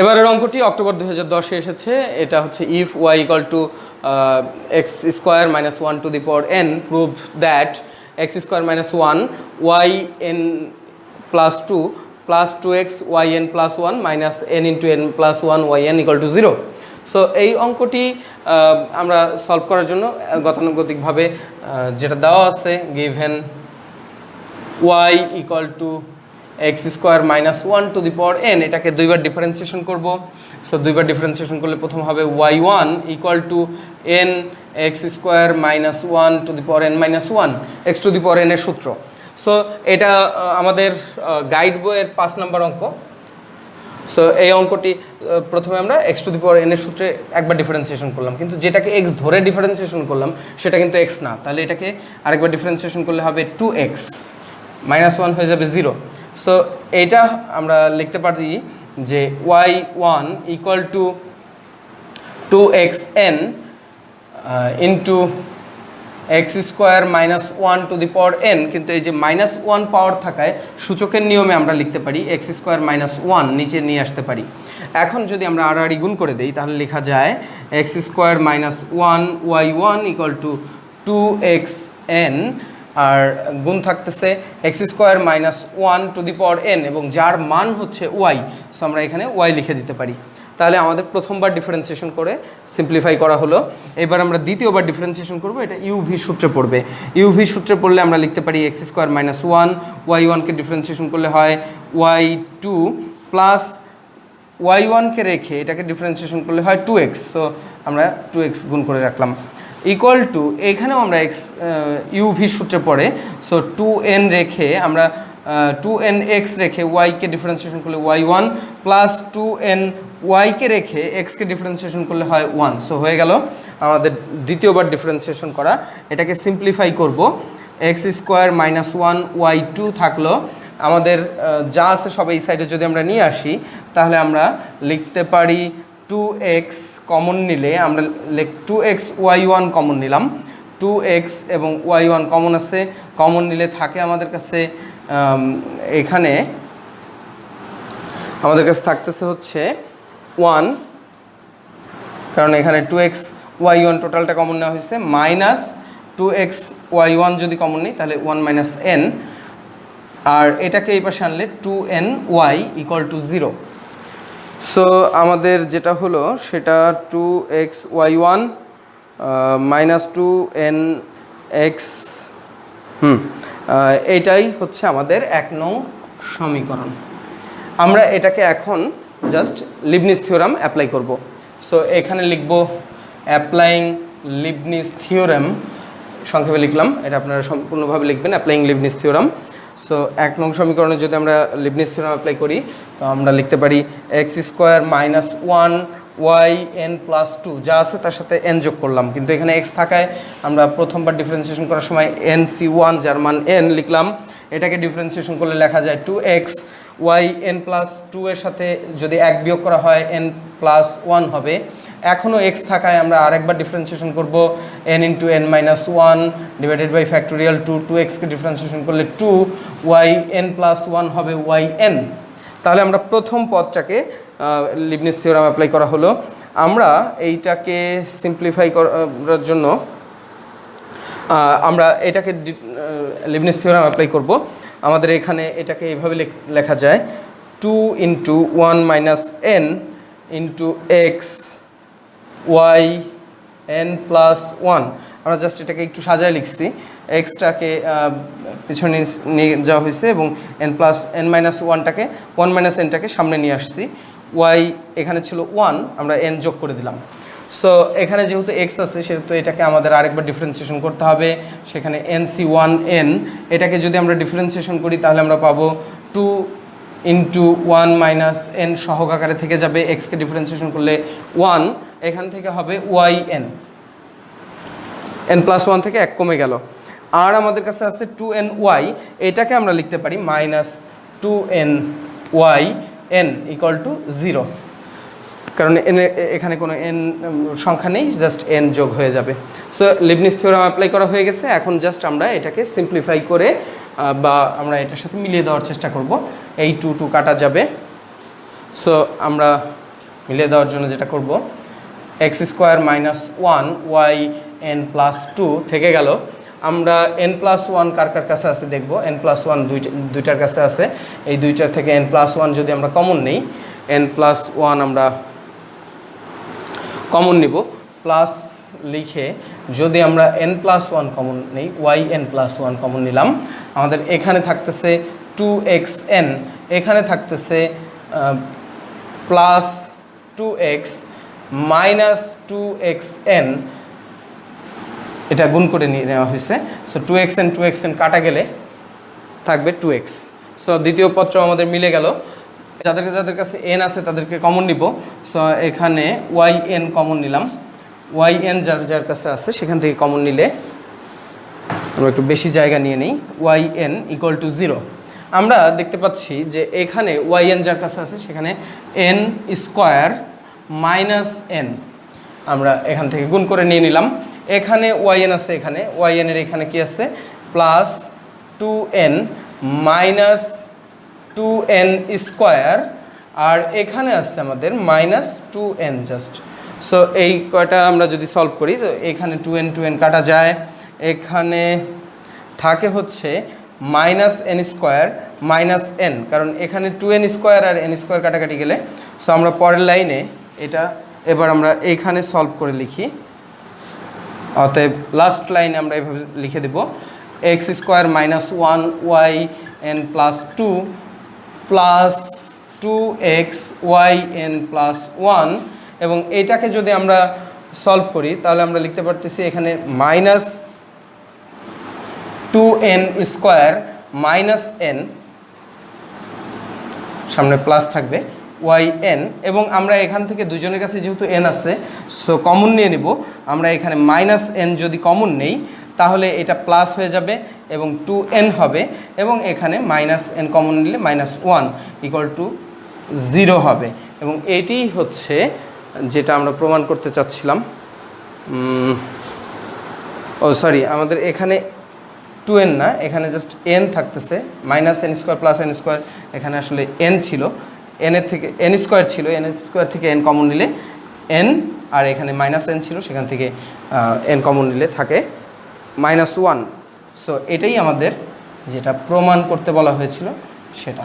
এবারের অঙ্কটি অক্টোবর 2010-এ এসেছে। এটা হচ্ছে if y equal to x square minus 1 to the power n prove that x square minus 1 y n plus 2 plus 2x y n plus 1 minus n into n plus 1 y n equal to 0। So এই অঙ্কটি আমরা solve করার জন্য গতানুগতিকভাবে যেটা দেওয়া আছে given y equal to x square minus 1 to the power n, এটাকে দুইবার ডিফারেন্সিয়েশন করব। সো দুইবার ডিফারেন্সিয়েশন করলে প্রথম হবে y1 equal to n x square minus 1 to the power n minus 1 x to the power n এর সূত্র। So এটা আমাদের গাইড বইয়ের 5 নম্বর অঙ্ক। সো এই অঙ্কটি প্রথমে আমরা x to the power n এর সূত্রে একবার ডিফারেন্সিয়েশন করলাম, কিন্তু যেটাকে এক্স ধরে ডিফারেন্সিয়েশন করলাম সেটা কিন্তু এক্স না, তাহলে এটাকে আরেকবার ডিফারেন্সিয়েশন করলে হবে 2x মাইনাস 1 হয়ে যাবে 0। সো এইটা আমরা লিখতে পারি যে y1 equal to 2xn into x square minus 1 to the power n, কিন্তু এই যে মাইনাস 1 পাওয়ার থাকায় সূচকের নিয়মে আমরা লিখতে পারি এক্স স্কোয়ার মাইনাস 1 নিচে নিয়ে আসতে পারি। এখন যদি আমরা আড়াআড়ি গুণ করে দিই তাহলে লেখা যায় x square minus 1 y1 equal to 2xn, আর গুণ থাকতেছে x square minus 1 to the power n এবং যার মান হচ্ছে y। সো আমরা এখানে y লিখে দিতে পারি। তাহলে আমাদের প্রথমবার ডিফারেন্সিয়েশন করে সিম্পলিফাই করা হলো। এবার আমরা দ্বিতীয়বার ডিফারেন্সিয়েশন করব, এটা ইউভি সূত্রে পড়বে। ইউভি সূত্রে পড়লে আমরা লিখতে পারি এক্স স্কোয়ার মাইনাস 1 y1কে ডিফারেন্সিয়েশন করলে হয় y2 প্লাস y1কে রেখে এটাকে ডিফারেন্সিয়েশন করলে হয় 2x। সো আমরা 2x গুণ করে রাখলাম ইকুয়াল টু, এইখানেও আমরা এক্স ইউভি সূত্রে পড়ে। সো 2n রেখে আমরা 2nx রেখে yকে ডিফারেন্সিয়েশন করলে y1 প্লাস 2n yকে রেখে xকে ডিফারেন্সিয়েশন করলে হয় 1। সো হয়ে গেল আমাদের দ্বিতীয়বার ডিফারেন্সিয়েশন করা। এটাকে সিম্পলিফাই করব, এক্স স্কোয়ার মাইনাস 1 y2 থাকলো। আমাদের যা আছে সব এই সাইডে যদি আমরা নিয়ে আসি তাহলে আমরা লিখতে পারি 2x কমন নিলে আমরা 2x y1 কমন নিলাম, 2x এবং y1 কমন আছে, কমন নিলে থাকে আমাদের কাছে এখানে আমাদের কাছে থাকতেছে হচ্ছে 1, কারণ এখানে 2x y1 টোটালটা কমন নেওয়া হয়েছে, মাইনাস 2x y1 যদি কমন নিই তাহলে 1 মাইনাস n, আর এটাকে এই পাশে আনলে 2ny ইকুয়াল টু 0। সো আমাদের যেটা হলো সেটা 2x y1 মাইনাস 2nx, এইটাই হচ্ছে আমাদের 1 নং সমীকরণ। আমরা এটাকে এখন জাস্ট লিবনিজ থিওরাম অ্যাপ্লাই করব। সো এখানে লিখব অ্যাপ্লাইং লিবনিজ থিওরাম, সংক্ষেপে লিখলাম, এটা আপনারা সম্পূর্ণভাবে লিখবেন অ্যাপ্লাইং লিবনিজ থিওরাম। সো 1 নং সমীকরণে যদি আমরা লিবনিজ থিওরাম অ্যাপ্লাই করি তো আমরা লিখতে পারি x square minus 1 yn plus 2, যা আছে তার সাথে n যোগ করলাম, কিন্তু এখানে x থাকায় আমরা প্রথমবার ডিফারেন্সিয়েশন করার সময় nc1 যার মান n লিখলাম। এটাকে ডিফারেন্সিয়েশন করলে লেখা যায় 2x yn প্লাস 2 এর সাথে যদি 1 বিয়োগ করা হয় n প্লাস 1 হবে। এখনও x থাকায় আমরা আরেকবার ডিফারেন্সিয়েশন করব n into n minus 1 divided by factorial 2xকে ডিফারেন্সিয়েশন করলে 2 yn প্লাস 1 হবে yn। তাহলে আমরা প্রথম পদটাকে লিবনিজ থিওরাম অ্যাপ্লাই করা হলো। আমরা এইটাকে সিম্পলিফাই করার জন্য আমরা এটাকে লিবনিজ থিওরাম অ্যাপ্লাই করব। আমাদের এখানে এটাকে এইভাবে লেখা যায় 2 into 1 minus n into X Y n plus 1। আমরা জাস্ট এটাকে একটু সাজায় লিখছি, এক্সটাকে পিছনে নিয়ে যাওয়া হয়েছে এবং n মাইনাস 1টাকে 1 মাইনাস nটাকে সামনে নিয়ে আসছি। y এখানে ছিল 1, আমরা n যোগ করে দিলাম। সো এখানে যেহেতু x আছে সেহেতু এটাকে আমাদের আরেকবার ডিফারেন্সিয়েশন করতে হবে, সেখানে nc1n। এটাকে যদি আমরা ডিফারেন্সিয়েশন করি তাহলে আমরা পাবো 2 ইন্টু 1 মাইনাস n সহগ আকারে থেকে যাবে, xকে ডিফারেন্সিয়েশন করলে 1, এখান থেকে হবে yn, n প্লাস 1 থেকে 1 কমে গেল। আর আমাদের কাছে আছে 2ny, এটাকে আমরা লিখতে পারি minus 2ny n equal to 0, কারণ এখানে কোনো n সংখ্যা নেই, জাস্ট n যোগ হয়ে যাবে। সো লিবনিজ থিওরাম অ্যাপ্লাই করা হয়ে গেছে। এখন জাস্ট আমরা এটাকে সিম্পলিফাই করে বা আমরা এটার সাথে মিলিয়ে দেওয়ার চেষ্টা করব। এই 2 কাটা যাবে। সো আমরা মিলিয়ে দেওয়ার জন্য যেটা করব, X square minus one Y N plus two থেকে গেল। আমরা এন প্লাস ওয়ান কার কার কাছে আছে দেখব। এন প্লাস ওয়ান দুইটার কাছে আছে। এই দুইটার থেকে এন প্লাস ওয়ান যদি আমরা কমন নিই, এন প্লাস ওয়ান আমরা কমন নিব, প্লাস লিখে যদি আমরা এন প্লাস ওয়ান কমন নিই, Y N plus one common নিলাম, আমাদের এখানে থাকতেছে 2xn, এখানে থাকতেছে প্লাস 2x মাইনাস 2xn, এটা গুণ করে নিয়ে নেওয়া হয়েছে। সো 2xn কাটা গেলে থাকবে 2x। সো দ্বিতীয় পত্র আমাদের মিলে গেল। যাদের কাছে n আছে তাদেরকে কমন নিব। সো এখানে yn কমন নিলাম, yn যার কাছে আছে সেখান থেকে কমন নিলে আমরা একটু বেশি জায়গা নিয়ে নিই, yn ইকুয়াল টু 0। আমরা দেখতে পাচ্ছি যে এখানে yn যার কাছে আছে সেখানে n স্কোয়ার মাইনাস n, আমরা এখান থেকে গুণ করে নিয়ে নিলাম। এখানে yn আছে, এখানে yn এর এখানে কি আছে, plus 2n minus 2n square, আর এখানে আছে আমাদের মাইনাস 2n জাস্ট। সো এই কয়টা আমরা যদি সলভ করি, তো এখানে 2n কাটা যায়, এখানে থাকে হচ্ছে minus n square minus n, কারণ এখানে 2n স্কোয়ার আর n স্কোয়ার কাটাকাটি গেলে। সো আমরা পরের লাইনে এটা এবার আমরা এইখানে সলভ করে লিখি। অতএব লাস্ট লাইনে আমরা এভাবে লিখে দেব, X square minus one Y N plus two plus 2x yn plus 1, এবং এইটাকে যদি আমরা সলভ করি তাহলে আমরা লিখতে পারতেছি এখানে minus 2n square minus n, সামনে প্লাস থাকবে yn, এবং আমরা এখান থেকে দুজনের কাছে যেহেতু n আছে সো কমন নিয়ে নিব। আমরা এখানে মাইনাস n যদি কমন নেই তাহলে এটা প্লাস হয়ে যাবে এবং 2n হবে, এবং এখানে মাইনাস n কমন নিলে মাইনাস 1 ইকুয়াল টু 0 হবে। এবং এটি হচ্ছে যেটা আমরা প্রমাণ করতে চাচ্ছিলাম। সরি, আমাদের এখানে 2n না, এখানে জাস্ট n থাকতেছে, minus n square plus n square, এখানে আসলে n ছিল, n এর থেকে n স্কোয়ার ছিল, n স্কোয়ার থেকে n কমন নিলে n, আর এখানে মাইনাস n ছিল সেখান থেকে n কমন নিলে থাকে -1। সো এটাই আমাদের যেটা প্রমাণ করতে বলা হয়েছিল সেটা।